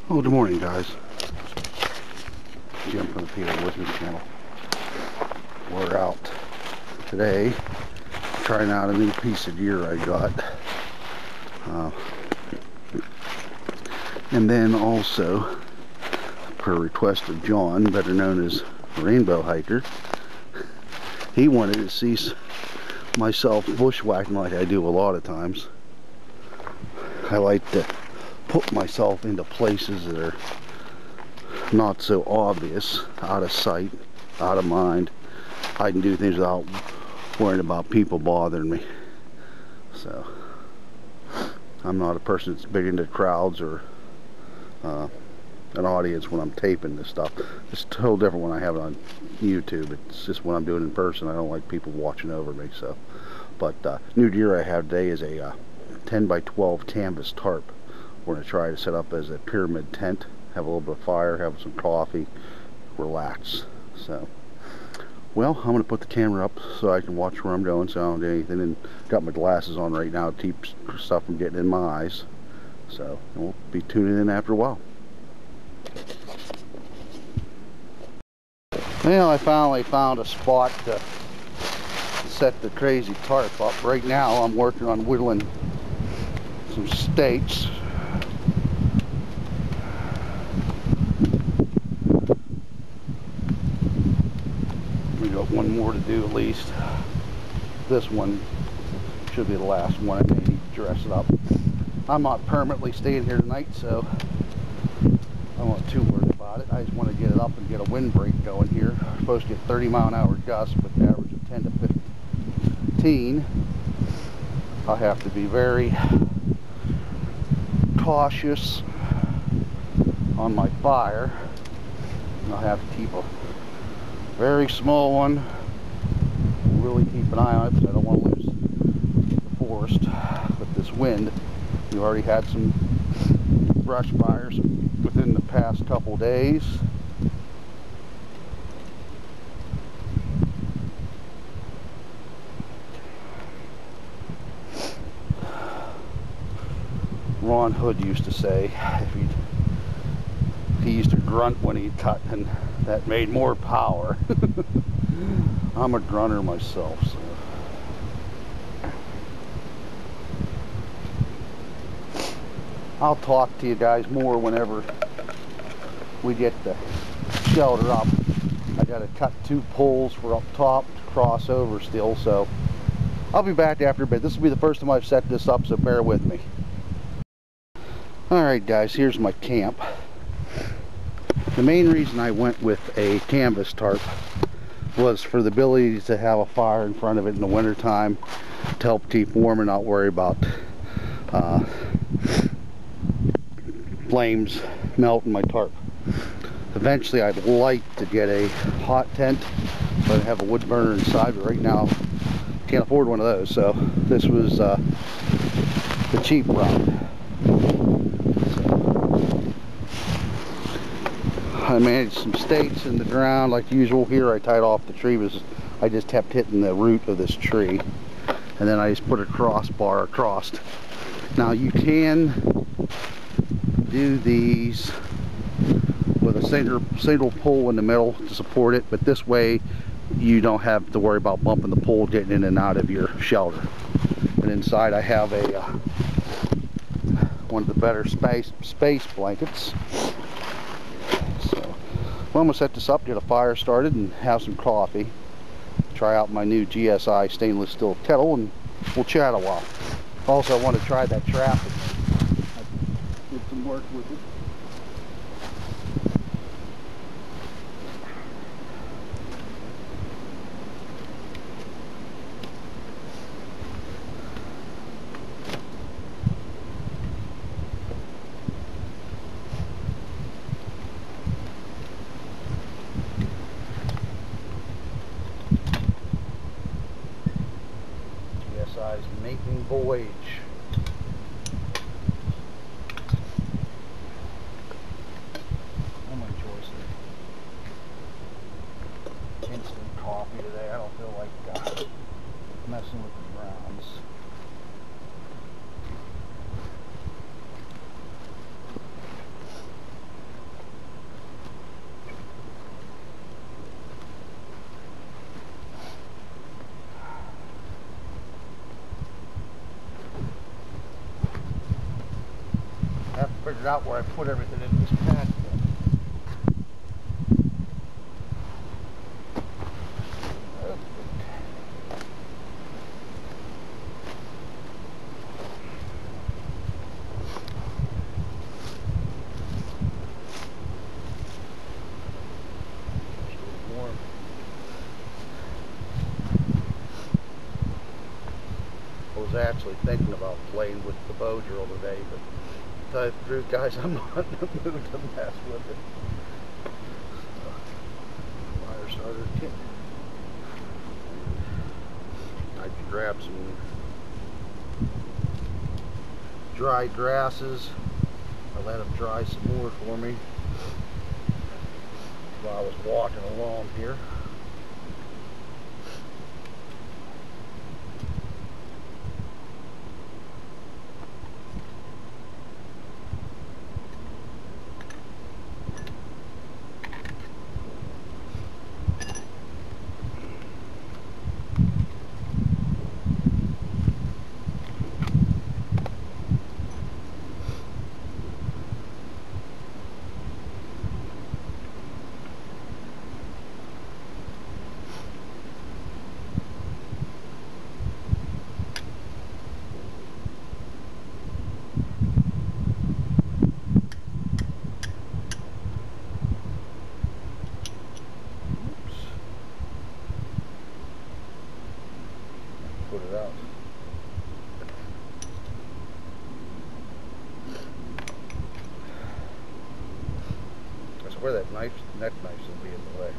Oh, good morning, guys. Jim from the Pawoodsman channel. We're out today trying out a new piece of gear I got. And then also, per request of John, better known as Rainbow Hiker, he wanted to see myself bushwhacking like I do a lot of times. I like to put myself into places that are not so obvious, out of sight, out of mind. I can do things without worrying about people bothering me. So I'm not a person that's big into crowds or an audience when I'm taping this stuff. It's totally different when I have it on YouTube. It's just when I'm doing it in person. I don't like people watching over me. So, but new gear I have today is a 10 by 12 canvas tarp. We're going to try to set up as a pyramid tent, have a little bit of fire, have some coffee, relax. So, well, I'm going to put the camera up so I can watch where I'm going, so I don't do anything, and got my glasses on right now to keep stuff from getting in my eyes. So, we'll be tuning in after a while. Well, I finally found a spot to set the crazy tarp up. Right now, I'm working on whittling some stakes. We got one more to do at least. This one should be the last one. I may need to dress it up. I'm not permanently staying here tonight, so I'm not too worried about it. I just want to get it up and get a windbreak going here. We're supposed to get 30-mile-an-hour gusts with an average of 10 to 15. I'll have to be very cautious on my fire. And I'll have to keep a very small one. Really keep an eye on it because I don't want to lose the forest with this wind. We already had some brush fires within the past couple days. Ron Hood used to say he used to grunt when he cut, and that made more power. I'm a grunter myself, so. I'll talk to you guys more whenever we get the shelter up. I gotta cut 2 poles for up top to cross over still, so I'll be back after a bit. This will be the first time I've set this up, so bear with me. Alright guys, here's my camp. The main reason I went with a canvas tarp was for the ability to have a fire in front of it in the winter time to help keep warm and not worry about flames melting my tarp. Eventually I'd like to get a hot tent, but I have a wood burner inside, but right now can't afford one of those, so this was the cheap route. I managed some stakes in the ground like usual here. I tied off the tree because I just kept hitting the root of this tree, and then I just put a crossbar across. Now you can do these with a single pole in the middle to support it, but this way you don't have to worry about bumping the pole getting in and out of your shelter. And inside I have a one of the better space blankets. Well, I'm going to set this up, get a fire started, and have some coffee. Try out my new GSI stainless steel kettle, and we'll chat a while. Also, I want to try that trap and get some work with it. Making voyage. I'm enjoying instant coffee today. I don't feel like messing with the grounds. figured out where I put everything in this pack. I was actually thinking about playing with the bow drill today, but to tell you the truth, guys, I'm not in the mood to mess with it. Fire starter kit. I grabbed some dry grasses. I let them dry some more for me while I was walking along here. Put it out. I swear that neck knife's gonna be in the way.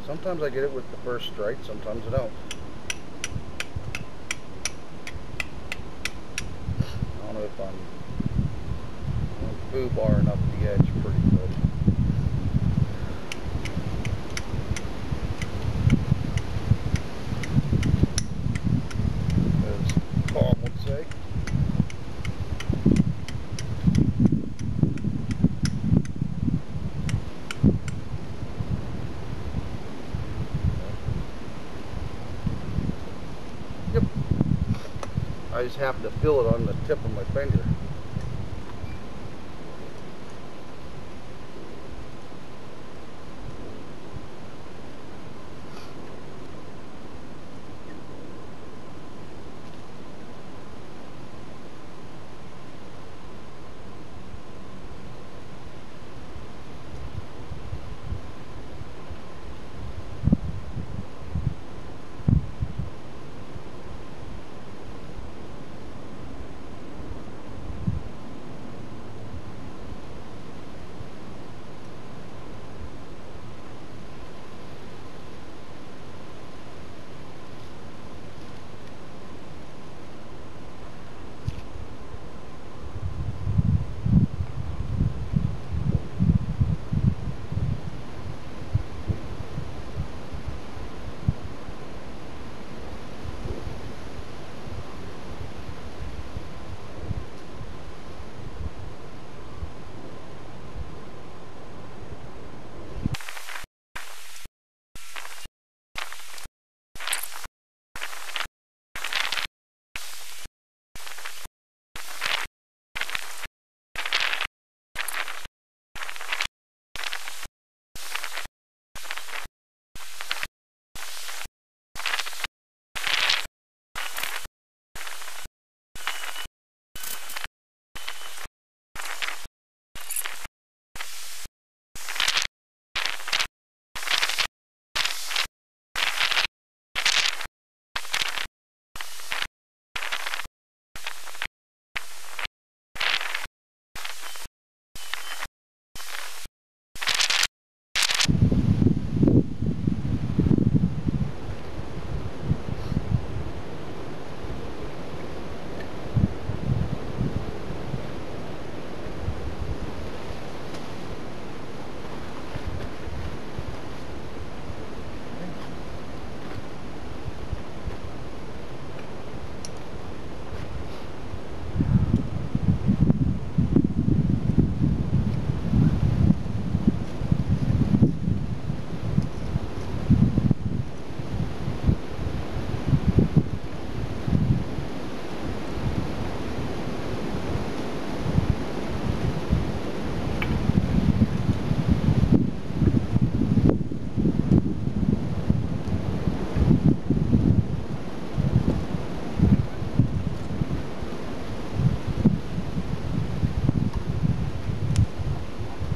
Sometimes I get it with the first strike, sometimes I don't. I don't know if I'm foo-barring up the edge pretty good. As Tom would say. Yep. I just happen to feel it on the tip of my finger.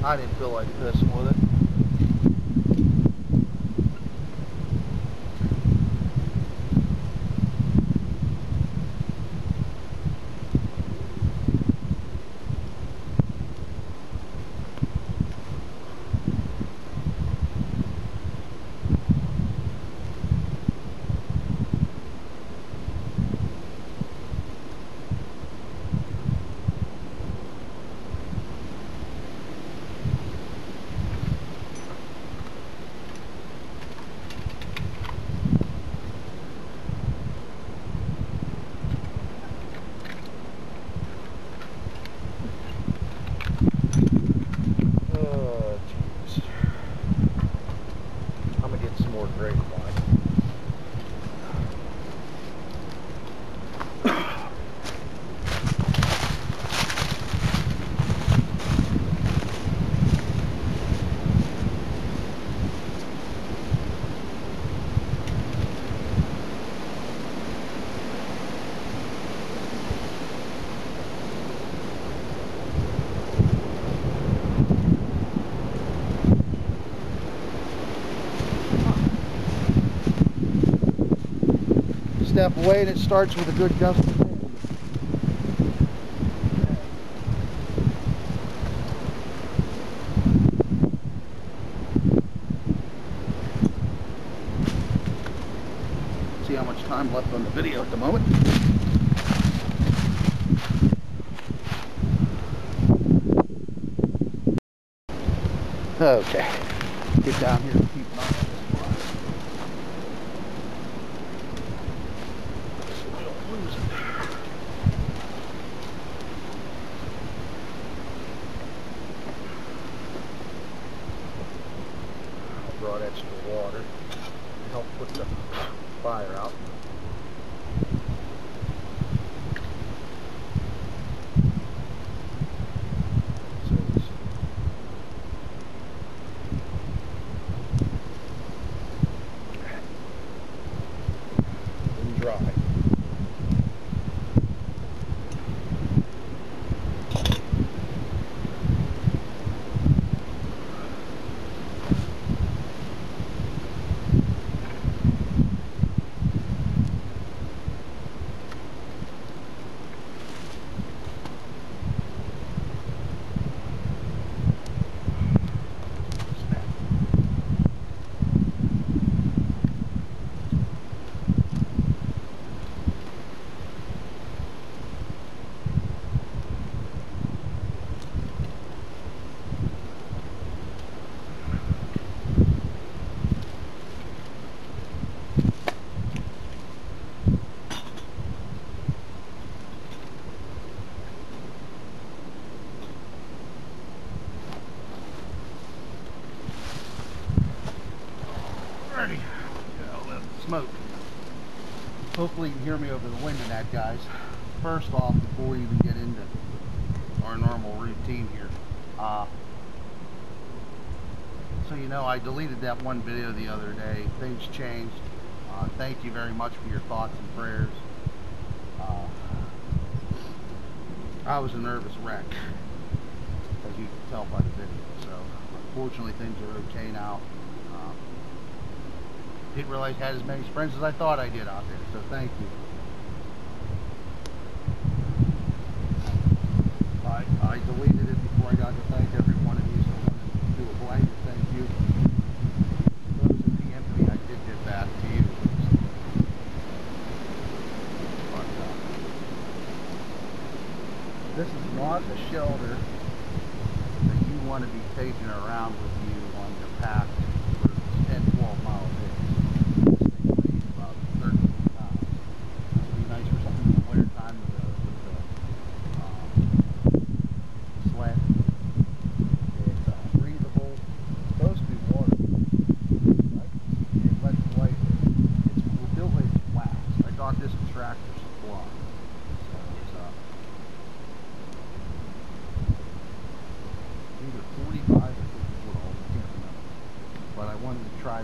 I didn't feel like pissing with it. Step away and it starts with a good gust of wind. See how much time left on the video at the moment. Okay, get down here and keep an eye on this fly. So we don't lose it. I brought extra water to help put the fire out. Dry. Smoke. Hopefully you can hear me over the wind in that, guys. First off, before we even get into our normal routine here, so you know, I deleted that one video the other day. Things changed. Thank you very much for your thoughts and prayers. I was a nervous wreck, as you can tell by the video. So unfortunately things are okay now. Didn't realize I had as many friends as I thought I did out there, so thank you. I deleted it before I got to thank every one of you, so I wanted to do a blanket thank you. Those who DM'd me, I did get back to you. But, this is not a shelter that you want to be taking around with you on your path for 10-12 miles in.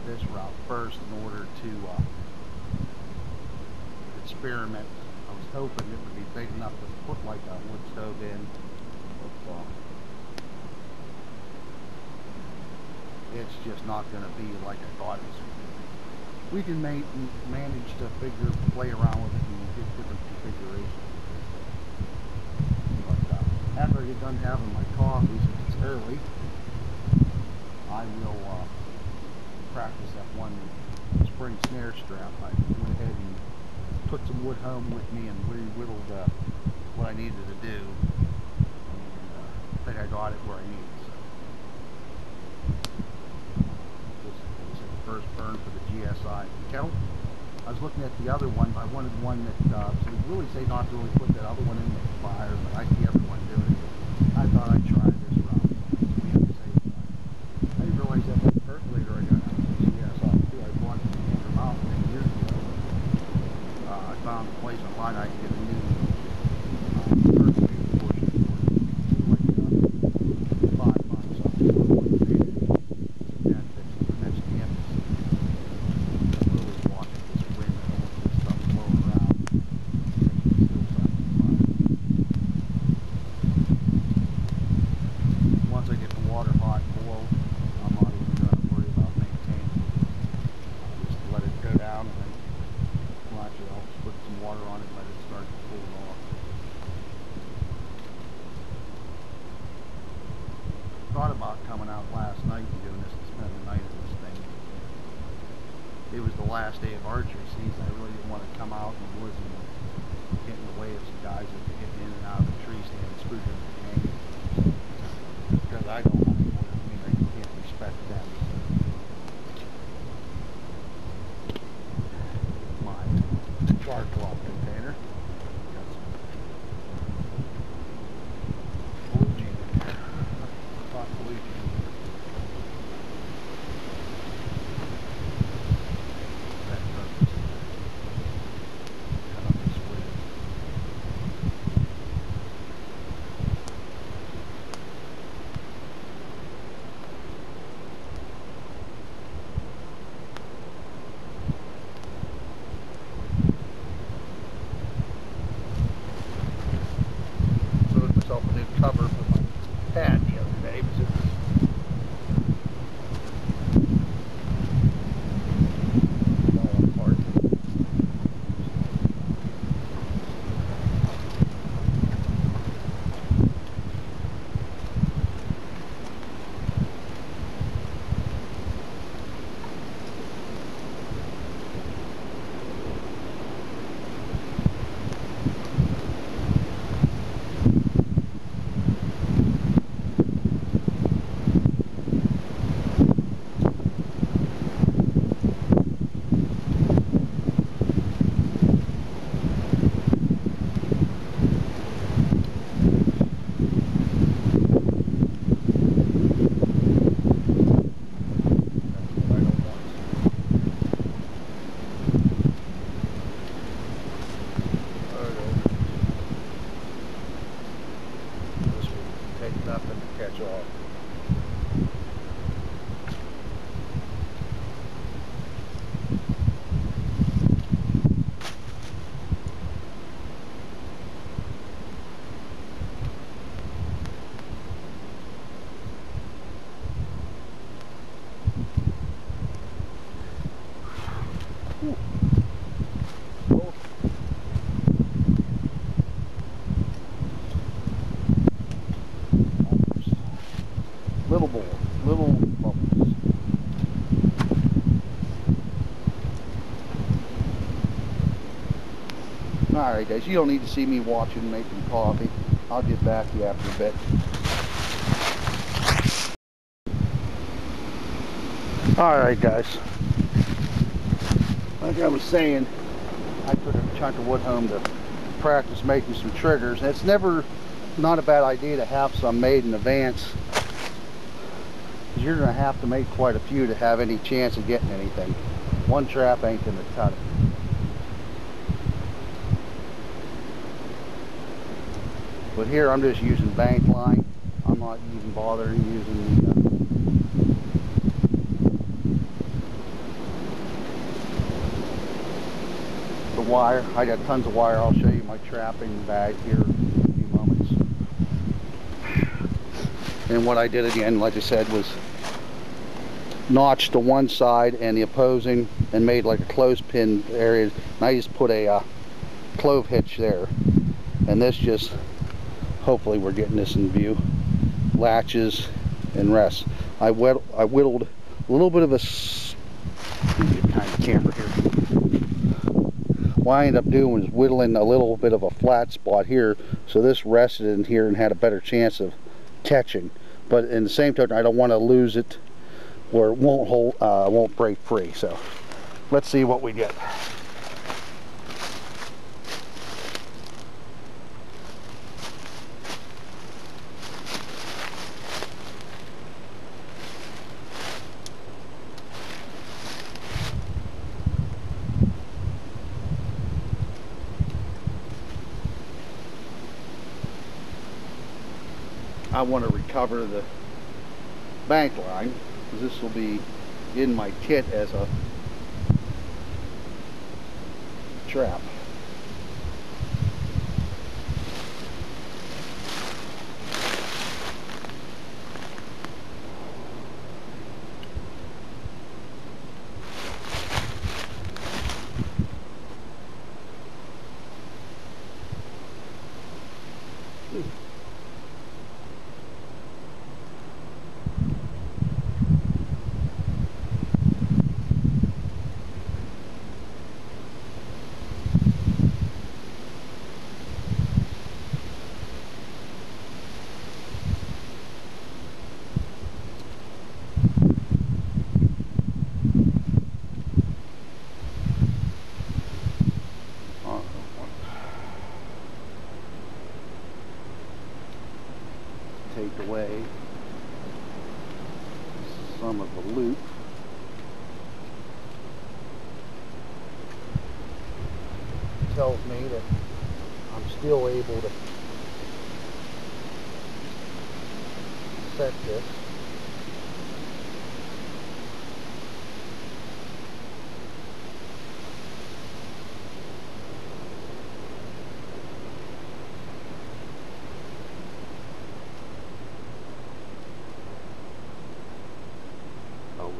This route first in order to experiment. I was hoping it would be big enough to put like a wood stove in. it's just not going to be like I thought it was going to be. We can manage to play around with it and get different configurations. But after I get done having my coffee, since it's early, I will practice that one spring snare strap. I went ahead and took some wood home with me and whittled what I needed to do. And I think I got it where I needed. So this is the first burn for the GSI kettle. I was looking at the other one. I wanted one that they really say not to really put that other one in the fire, but I see everyone doing it. I thought I'd try this route. We have to say I didn't realize that percolator I got out of the GSI too. I bought it from Andrew Mountain many years ago. I found a place online I could get a new percolator portion for like $5 something. Thought about coming out last night and doing this and spending the night in this thing. It was the last day of archery season. I really didn't want to come out in the woods and get in the way of some guys that are getting in and out of the tree stand and screwdriver hanging. Because I don't want to do it. I mean, I can't respect them. My char cloth container. Got some Pawoodsman in there. Myself a new cover for my pad the other day because it was falling apart. Nothing to catch off. Little bubbles. Alright guys, you don't need to see me watching making coffee. I'll get back to you after a bit. Alright guys, like I was saying, I took a chunk of wood home to practice making some triggers. And it's not a bad idea to have some made in advance. You're going to have to make quite a few to have any chance of getting anything. One trap ain't going to cut it. But here I'm just using bank line. I'm not even bothering using the wire. I got tons of wire. I'll show you my trapping bag here in a few moments. And what I did again, like I said, was notched to one side and the opposing and made like a clothespin area, and I just put a clove hitch there, and this just, hopefully we're getting this in view, latches and rests. I whittled a little bit of a kind of camera here. What I ended up doing was whittling a little bit of a flat spot here, so this rested in here and had a better chance of catching. But in the same token, I don't want to lose it where it won't hold, won't break free. So let's see what we get. I want to recover the bank line, because this will be in my kit as a trap. Take away some of the loop. Tells me that I'm still able to set this.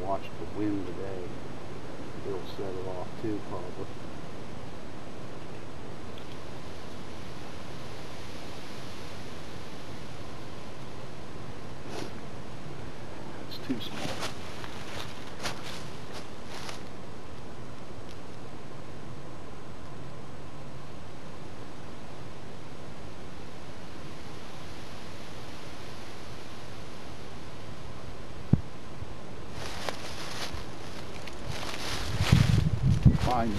Watch the wind today. It'll set it off too, probably. It's too small. I need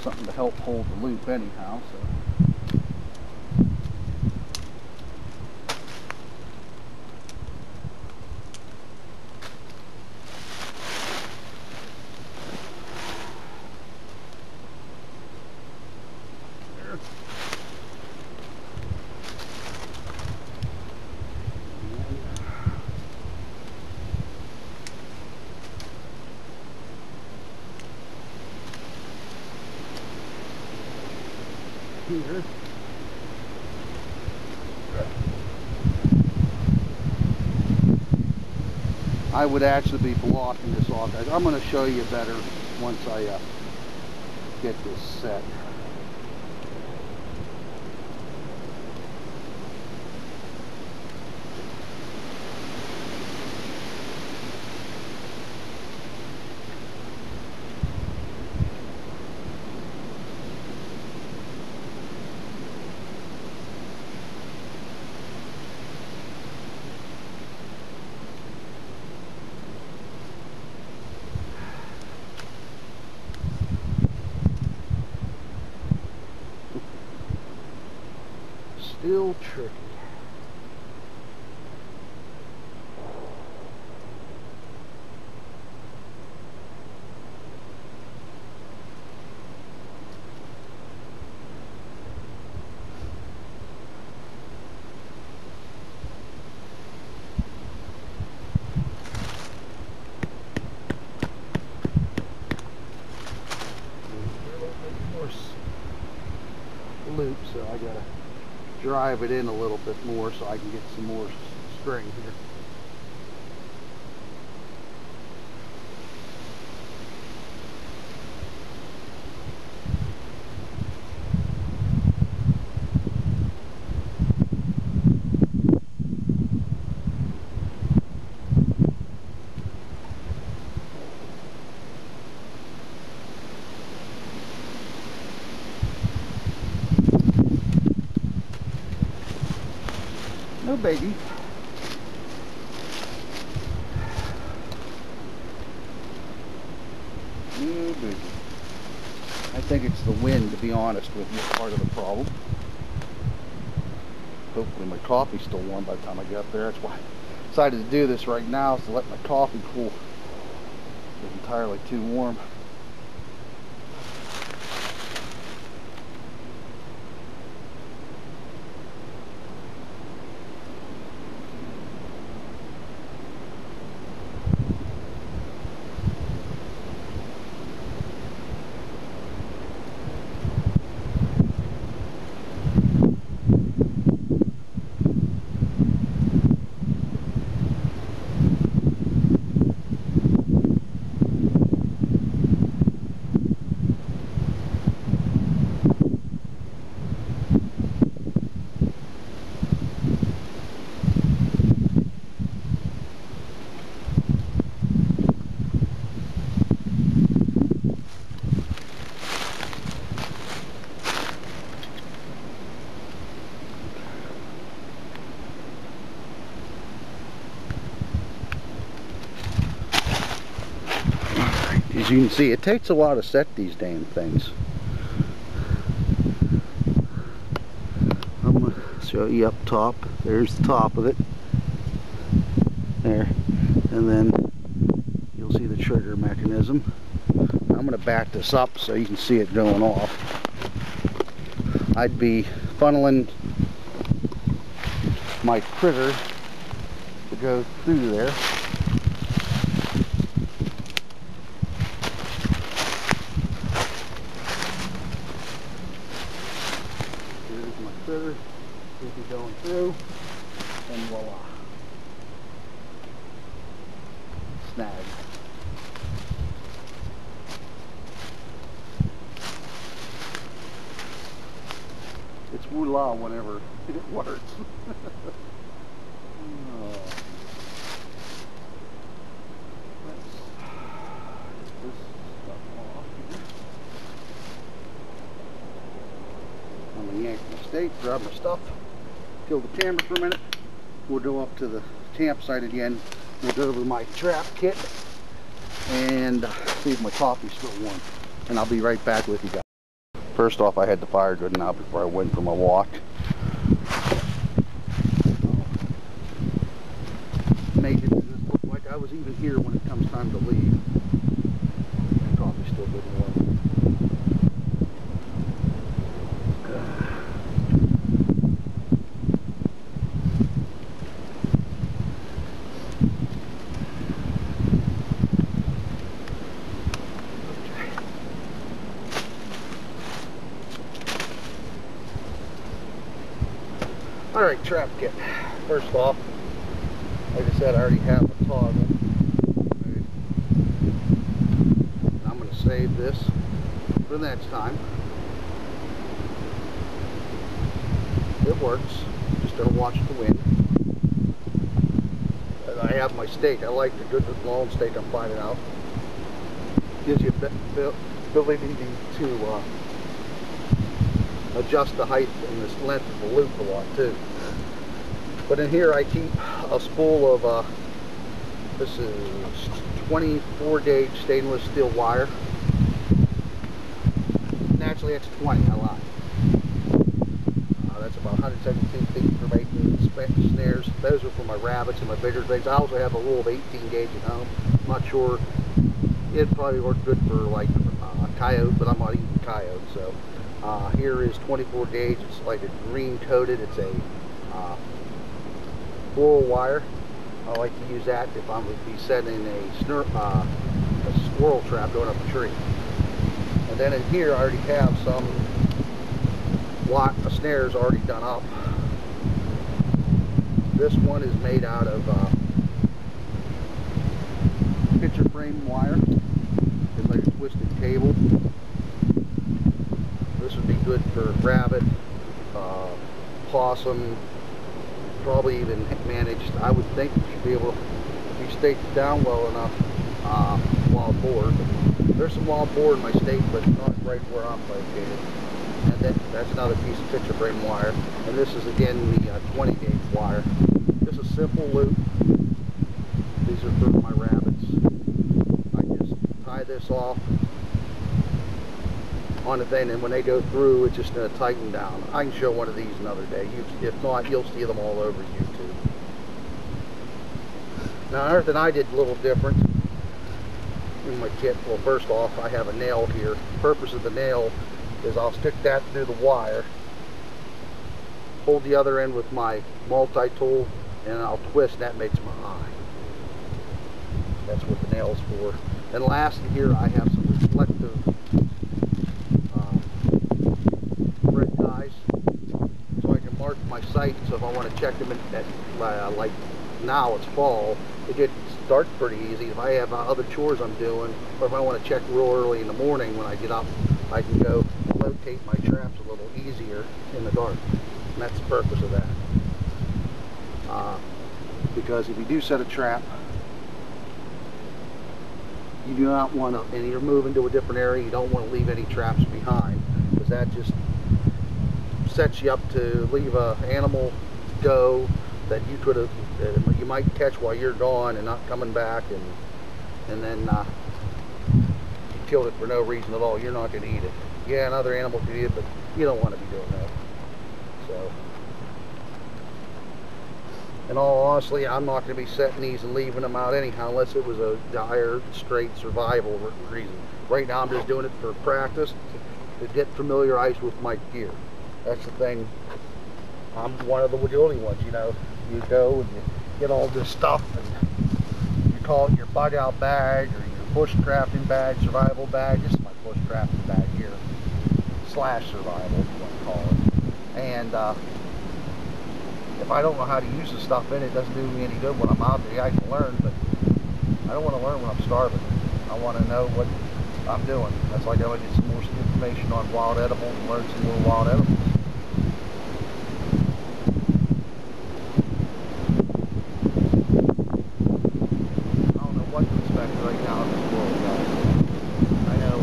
something to help hold the loop anyhow, so. There. Here. I would actually be blocking this off. I'm going to show you better once I get this set. Still tricky. Loop, so I gotta drive it in a little bit more so I can get some more string here. No biggie. No biggie. I think it's the wind, to be honest with you, part of the problem. Hopefully my coffee's still warm by the time I get up there. That's why I decided to do this right now, is to let my coffee cool. It's entirely too warm. As you can see, it takes a while to set these damn things. I'm going to show you up top. There's the top of it. There. And then you'll see the trigger mechanism. I'm going to back this up so you can see it going off. I'd be funneling my trigger to go through there. This is going through, and voila, snag. It's voila whenever it works. Oh. Let's get this stuff off here. I'm going to yank my stake, grab my stuff, kill the camera for a minute. We'll go up to the campsite again. We'll go over my trap kit and see if my coffee's still warm. And I'll be right back with you guys. First off, I had the fire good out before I went for my walk. Make it look like I was even here when it comes time to leave. And coffee's still good and warm. Alright, trap kit. First off, like I said, I already have a toggle. Right. I'm going to save this for the next time. It works. Just gotta watch the wind. And I have my stake. I like the good long stake I'm finding out. Gives you the ability to adjust the height and the length of the loop a lot too. But in here I keep a spool of this is 24 gauge stainless steel wire. Naturally it's 20, I lied. That's about 117 feet for making snares. Those are for my rabbits and my bigger things. I also have a rule of 18 gauge at home. I'm not sure. It'd probably work good for like coyote, but I'm not eating coyote, so. Here is 24 gauge. It's like a green coated. It's a floral wire. I like to use that if I'm going to be setting a squirrel trap going up a tree. And then in here I already have some snares already done up. This one is made out of picture frame wire. It's like a twisted cable. This would be good for rabbit, possum, probably even managed. I would think it should be able to be staked down well enough. Wild boar. There's some wild boar in my stake, but not right where I'm located. And then that's another piece of picture frame wire. And this is again the 20 gauge wire. just a simple loop. These are for my rabbits. I just tie this off on the thing, and when they go through, it's just going to tighten down. I can show one of these another day. If not, you'll see them all over YouTube. Now, another thing I did a little different in my kit. Well, first off, I have a nail here. The purpose of the nail is I'll stick that through the wire, hold the other end with my multi-tool, and I'll twist, and that makes my eye. That's what the nail's for. And lastly here, I have some reflective thread ties, so I can mark my site. So if I want to check them at like now it's fall, it gets dark pretty easy. If I have other chores I'm doing, or if I want to check real early in the morning when I get up, I can go locate my traps a little easier in the dark. And that's the purpose of that. Because if you do set a trap, you do not want to, and you're moving to a different area, you don't want to leave any traps behind, because that just sets you up to leave an animal go that you could have, you might catch while you're gone and not coming back, and then you killed it for no reason at all. You're not going to eat it. Yeah, another animal could eat it, but you don't want to be doing that. So, in all honesty, I'm not going to be setting these and leaving them out anyhow, unless it was a dire, straight survival reason. Right now, I'm just doing it for practice, to get familiarized with my gear. That's the thing. I'm one of the only ones, you know. You go and you get all this stuff, and you call it your bug out bag, or your bushcrafting bag, survival bag. This is my bushcrafting bag here, / survival, if you want to call it. And if I don't know how to use the stuff in it, it doesn't do me any good when I'm out there. Yeah, I can learn, but I don't want to learn when I'm starving. I want to know what I'm doing. That's like I want to get some more information on wild edibles and learn some more wild edibles. I don't know what to expect right now in this world, guys. I know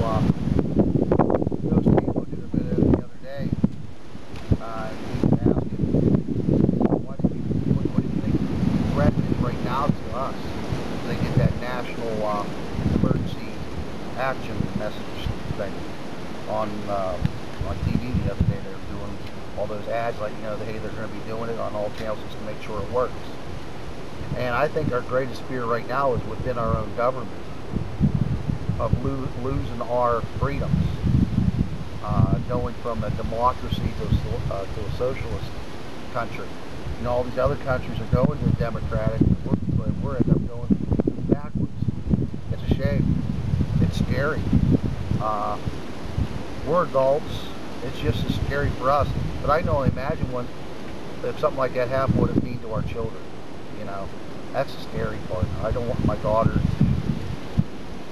those people did a video the other day. He was asking, what do you think the threat is right now to us? They get that national emergency action message thing on TV the other day. They were doing all those ads, like, you know, hey, they're going to be doing it on all channels just to make sure it works. And I think our greatest fear right now is within our own government of losing our freedoms, going from a democracy to a socialist country. You know, all these other countries are going to a democratic, but we're end up going backwards. It's a shame. It's scary. We're adults. It's just as scary for us. But I can only imagine if something like that happened, what it would mean to our children. You know, that's the scary part. I don't want my daughter to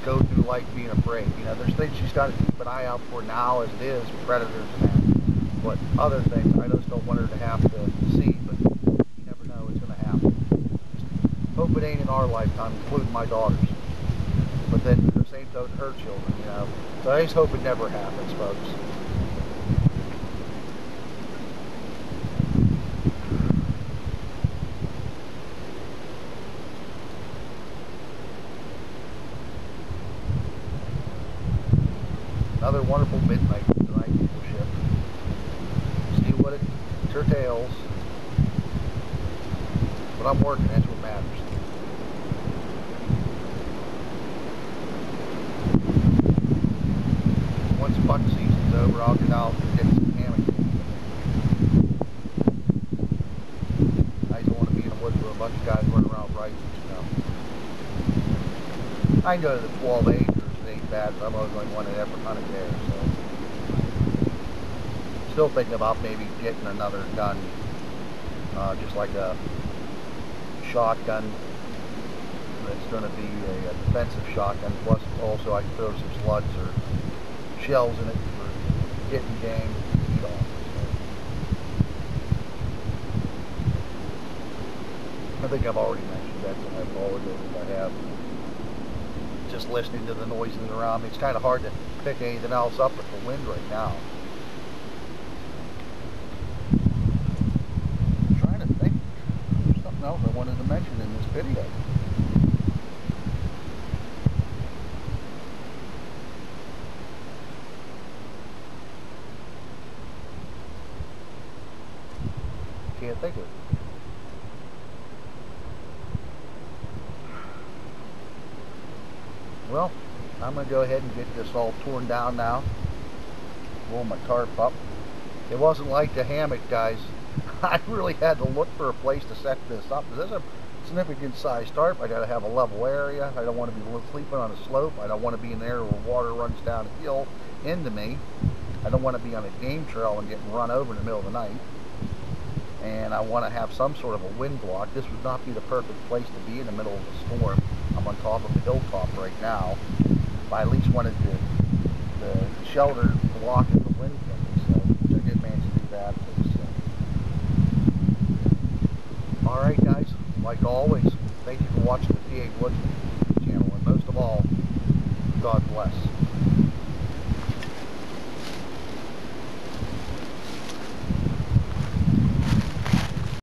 go through life being afraid. You know, there's things she's got to keep an eye out for now as it is, predators and that. But other things, I just don't want her to have to see, but you never know, it's going to happen. Just hope it ain't in our lifetime, including my daughter's. But then the same goes to her children, you know. So I just hope it never happens, folks. Another wonderful midnight tonight, people ship. See what it curtails. But I'm working, that's what matters. Once buck season's over, I'll get out and get some hammock. I just don't want to be in the woods with a bunch of guys running around rifles, you know. I can go to the 12 acres. Bad, but I'm always going to want to ever hunt it there. So, still thinking about maybe getting another gun, just like a shotgun. That's going to be a defensive shotgun. Plus, also I can throw some slugs or shells in it for getting game to eat on. So, I think I've already mentioned that, and I apologize if I have. Just listening to the noises around me. It's kind of hard to pick anything else up with the wind right now. I'm trying to think. There's something else I want mentioned in this video. Can't think of it. Well, I'm going to go ahead and get this all torn down now. Roll my tarp up. It wasn't like the hammock, guys. I really had to look for a place to set this up. This is a significant size tarp. I got to have a level area. I don't want to be sleeping on a slope. I don't want to be in there where water runs down a hill into me. I don't want to be on a game trail and getting run over in the middle of the night. And I want to have some sort of a wind block. This would not be the perfect place to be in the middle of a storm. I'm on top of a hilltop right now. But I at least wanted the shelter blocking the wind coming, so I did manage to do that. Alright guys, like always, thank you for watching the Pawoodsman channel, and most of all, God bless.